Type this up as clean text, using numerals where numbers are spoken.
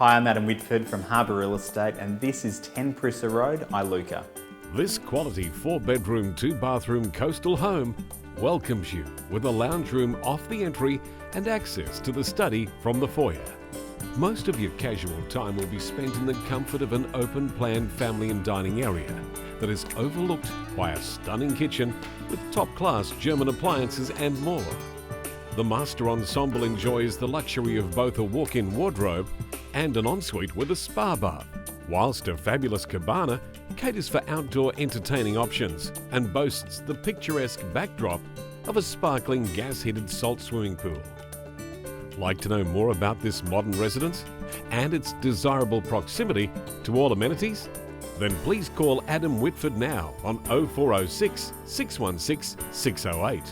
Hi, I'm Adam Whitford from Harbour Real Estate and this is 10 Perissa Road, Iluka. This quality 4-bedroom, 2-bathroom coastal home welcomes you with a lounge room off the entry and access to the study from the foyer. Most of your casual time will be spent in the comfort of an open-plan family and dining area that is overlooked by a stunning kitchen with top-class German appliances and more. The master ensemble enjoys the luxury of both a walk-in wardrobe and an ensuite with a spa bath, whilst a fabulous cabana caters for outdoor entertaining options and boasts the picturesque backdrop of a sparkling gas-heated salt swimming pool. Like to know more about this modern residence and its desirable proximity to all amenities? Then please call Adam Whitford now on 0406 616 608.